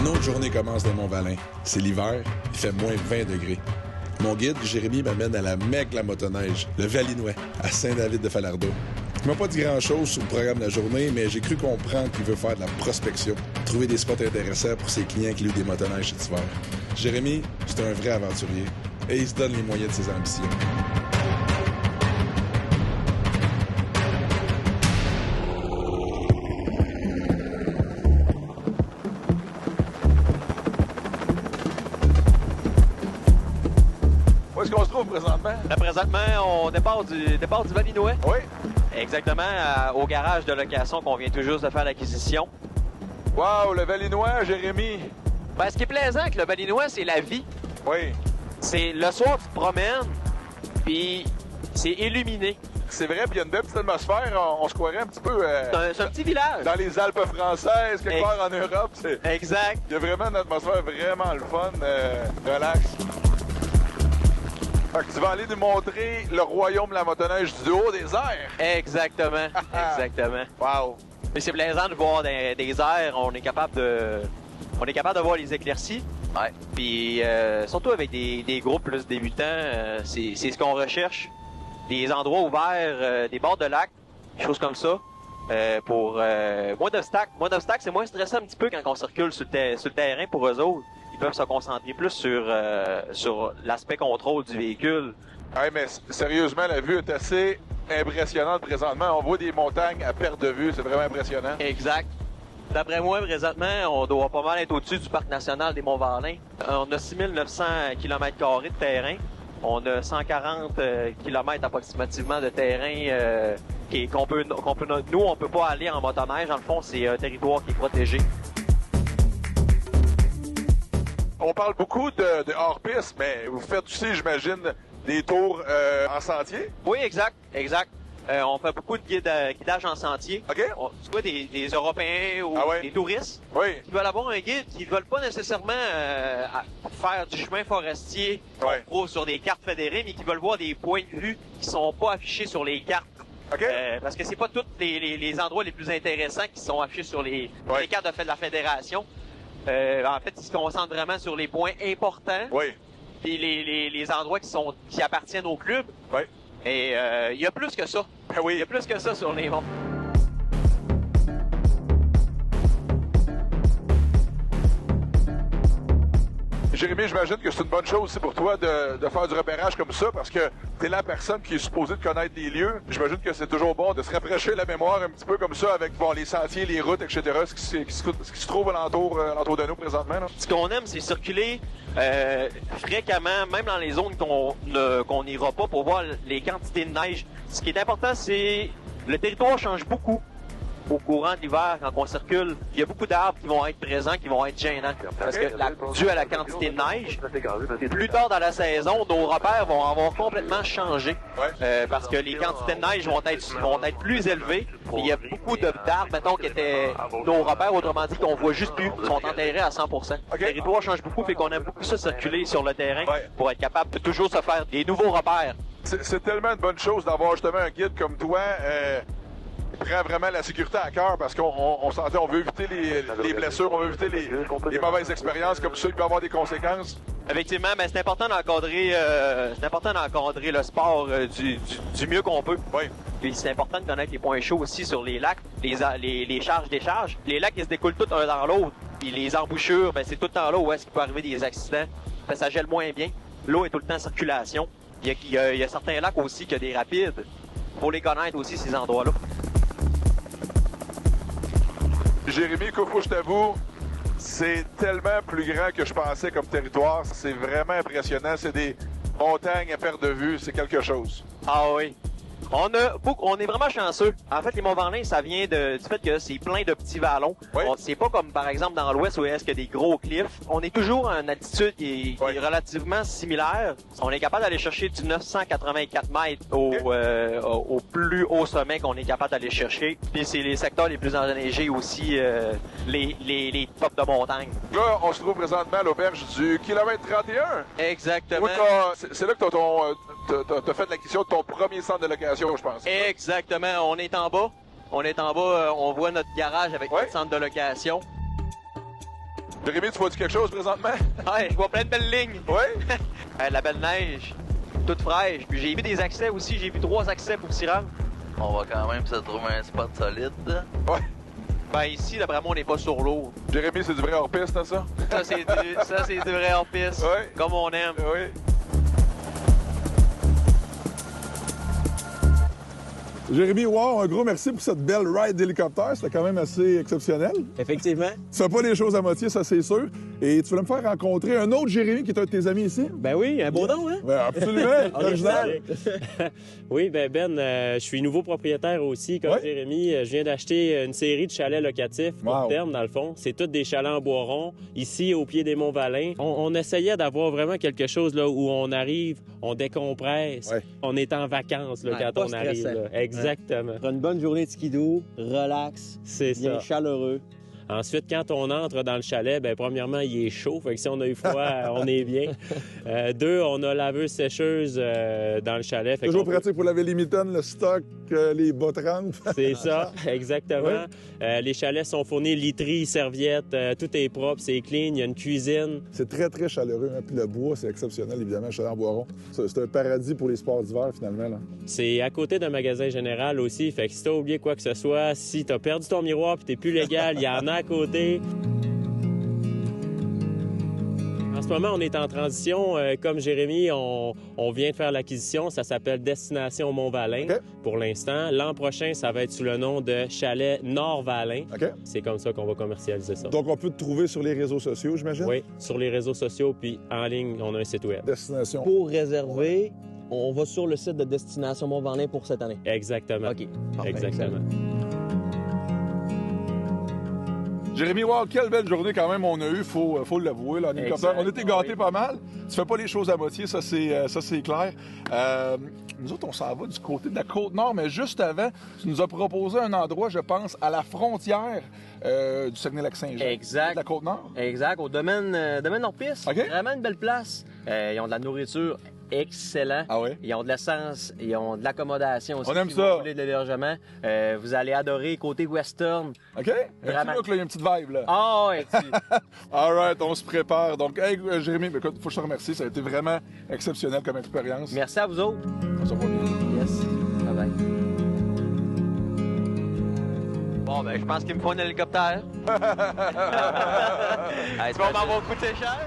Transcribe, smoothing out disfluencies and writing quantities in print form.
Une autre journée commence dans Mont-Valin. C'est l'hiver, il fait moins 20 degrés. Mon guide, Jérémy, m'amène à la Mecque de la motoneige, le Valinois, à Saint-David-de-Falardeau. Il m'a pas dit grand-chose sur le programme de la journée, mais j'ai cru comprendre qu'il veut faire de la prospection, trouver des spots intéressants pour ses clients qui louent des motoneiges cet hiver. Jérémy, c'est un vrai aventurier et il se donne les moyens de ses ambitions. Où est-ce qu'on se trouve présentement? Là, présentement, au départ du Valinois. Oui. Exactement, au garage de location qu'on vient tout juste de faire l'acquisition. Wow, le Valinois, Jérémy. Ben, ce qui est plaisant avec le Valinois, c'est la vie. Oui. C'est le soir, tu te promènes, puis c'est illuminé. C'est vrai, puis il y a une belle petite atmosphère. On se croirait un petit peu C'est un petit village. dans les Alpes françaises, quelque part en Europe. Exact. Il y a vraiment une atmosphère vraiment le fun, relax. Fait que tu vas aller nous montrer le royaume de la motoneige du haut des airs. Exactement. Exactement. Wow. Mais c'est plaisant de voir des airs. On est capable de voir les éclaircies. Ouais. Puis surtout avec des groupes plus débutants, c'est ce qu'on recherche. Des endroits ouverts, des bords de lac, des choses comme ça. Pour moins d'obstacles. Moins d'obstacles, c'est moins stressant un petit peu quand on circule sur le terrain pour eux autres. Ils peuvent se concentrer plus sur l'aspect contrôle du véhicule. Hey, mais sérieusement, la vue est assez impressionnante présentement. On voit des montagnes à perte de vue. C'est vraiment impressionnant. Exact. D'après moi, présentement, on doit pas mal être au-dessus du Parc national des Monts-Valin. On a 6900 km² de terrain. On a 140 km approximativement de terrain nous, on peut pas aller en motoneige. Dans le fond, c'est un territoire qui est protégé. On parle beaucoup de hors-piste, mais vous faites aussi, j'imagine, des tours en sentier? Oui, exact. On fait beaucoup de guidage en sentier. OK. Tu vois, des Européens ou des touristes Oui. qui veulent avoir un guide, qui veulent pas nécessairement faire du chemin forestier ou sur des cartes fédérées, mais qui veulent voir des points de vue qui sont pas affichés sur les cartes. OK. Parce que c'est pas tous les endroits les plus intéressants qui sont affichés sur les cartes de la fédération. En fait, ils se concentrent vraiment sur les points importants. Oui. Puis les endroits qui appartiennent au club. Oui. Et il y a plus que ça. Ben oui. Il y a plus que ça sur les monts. Jérémy, j'imagine que c'est une bonne chose aussi pour toi de faire du repérage comme ça parce que t'es la personne qui est supposée de connaître les lieux. J'imagine que c'est toujours bon de se rafraîchir la mémoire un petit peu comme ça avec les sentiers, les routes, etc. Ce qui se trouve alentour de nous présentement. Là. Ce qu'on aime, c'est circuler fréquemment, même dans les zones qu'on n'ira pas pour voir les quantités de neige. Ce qui est important, c'est le territoire change beaucoup au courant de l'hiver quand on circule. Il y a beaucoup d'arbres qui vont être présents, qui vont être gênants. Parce que dû à la quantité de neige, plus tard dans la saison, nos repères vont avoir complètement changé. Parce que les quantités de neige vont être plus élevées. Et il y a beaucoup d'arbres, mettons, qui étaient nos repères, autrement dit, qu'on voit juste plus, sont enterrés à 100%. Le territoire change beaucoup, fait qu'on aime beaucoup ça circuler sur le terrain pour être capable de toujours se faire des nouveaux repères. C'est tellement une bonne chose d'avoir justement un guide comme toi prend vraiment la sécurité à cœur parce qu'on s'entend, on veut éviter les blessures, on veut éviter les mauvaises expériences comme ça qui peuvent avoir des conséquences. Effectivement, mais c'est important d'encadrer le sport du mieux qu'on peut. Oui. Puis c'est important de connaître les points chauds aussi sur les lacs, les charges-décharges. Les lacs, ils se découlent tous un dans l'autre. Puis les embouchures, ben c'est tout le temps là où est-ce qu'il peut arriver des accidents. Ça gèle moins bien. L'eau est tout le temps en circulation. Il y a certains lacs aussi qui ont des rapides. Faut les connaître aussi, ces endroits-là. Jérémy, je t'avoue, c'est tellement plus grand que je pensais comme territoire. C'est vraiment impressionnant. C'est des montagnes à perte de vue. C'est quelque chose. Ah oui. On est vraiment chanceux. En fait, les Monts-Valin, ça vient du fait que c'est plein de petits vallons. Oui. C'est pas comme, par exemple, dans l'ouest où est-ce qu'il y a des gros cliffs. On est toujours à une altitude qui est relativement similaire. On est capable d'aller chercher du 984 mètres au plus haut sommet qu'on est capable d'aller chercher. Puis c'est les secteurs les plus enneigés aussi, les tops de montagne. Là, on se trouve présentement à l'auberge du kilomètre 31. Exactement. C'est là que t'as fait l'acquisition de ton premier centre de location, je pense. Exactement. On est en bas. On voit notre garage avec notre centre de location. Jérémy, tu vois-tu quelque chose présentement? Ouais, je vois plein de belles lignes. Oui? La belle neige, toute fraîche. Puis j'ai vu des accès aussi, j'ai vu 3 accès pour s'y rendre. On va quand même se trouver un spot solide. Ouais. Ben ici, d'après moi, on n'est pas sur l'eau. Jérémy, c'est du vrai hors-piste, hein, ça? Ça, c'est du vrai hors-piste, Ouais. comme on aime. Oui. Jérémy, wow, un gros merci pour cette belle ride d'hélicoptère. C'était quand même assez exceptionnel. Effectivement. Tu fais pas les choses à moitié, ça c'est sûr. Et tu voulais me faire rencontrer un autre Jérémy qui est un de tes amis ici? Ben oui, un beau nom, hein? Ben, absolument, original. Oui, je suis nouveau propriétaire aussi, comme Ouais. Jérémy. Je viens d'acheter une série de chalets locatifs court Wow. terme, dans le fond. C'est tous des chalets en bois rond, ici, au pied des Monts-Valin. On essayait d'avoir vraiment quelque chose là, où on arrive, on décompresse, Ouais. on est en vacances là, Ouais, quand pas on arrive. stressant. Là. Exactement. Pour une bonne journée de skidoo, relax, C'est bien ça. chaleureux. Ensuite, quand on entre dans le chalet, premièrement, il est chaud. Fait que si on a eu froid, on est bien. 2, on a laveuse-sécheuse dans le chalet. Fait Toujours qu'on- pratique pour laver les mitaines, le stock, les bas 30. C'est ça, exactement. Les chalets sont fournis literie, serviettes, tout est propre, c'est clean, il y a une cuisine. C'est très, très chaleureux. Hein. Puis le bois, c'est exceptionnel, évidemment, le chalet en bois rond. C'est un paradis pour les sports d'hiver, finalement. Là. C'est à côté d'un magasin général aussi, fait que si t'as oublié quoi que ce soit, si t'as perdu ton miroir puis t'es plus légal, il y en a à côté. En ce moment, on est en transition. Comme Jérémy, on vient de faire l'acquisition. Ça s'appelle Destination Mont-Valin OK. pour l'instant. L'an prochain, ça va être sous le nom de Chalet Nord-Valin. OK? C'est comme ça qu'on va commercialiser ça. Donc, on peut te trouver sur les réseaux sociaux, j'imagine? Oui, sur les réseaux sociaux, puis en ligne, on a un site web. Destination. Pour réserver, on va sur le site de Destination Mont-Valin pour cette année. Exactement. OK. Parfait. Exactement. Jérémy, wow, quelle belle journée quand même on a eu, faut l'avouer, là, en hélicoptère. On était gâtés pas mal. Tu fais pas les choses à moitié, ça c'est clair. Nous autres, on s'en va du côté de la Côte-Nord, mais juste avant, tu nous as proposé un endroit, je pense, à la frontière du Saguenay-Lac-Saint-Jean. Exact. De la Côte-Nord. Exact, au domaine Nord-Piste. OK. Vraiment une belle place. Ils ont de la nourriture excellente. Ah ouais? Ils ont de l'essence, ils ont de l'accommodation aussi. On aime si ça. vous voulez de l'hébergement. Vous allez adorer côté western. OK? Un petit Vraiment. look, là, il y a une petite vibe, là. Ah ouais, All right, on se prépare. Donc, hey, Jérémy, écoute, faut que je te remercie. Ça a été vraiment exceptionnel comme expérience. Merci à vous autres. On se revoit bientôt. Yes. Bye bye. Bon, ben, je pense qu'il me faut un hélicoptère. Allez, Tu vas m'avoir coûté cher.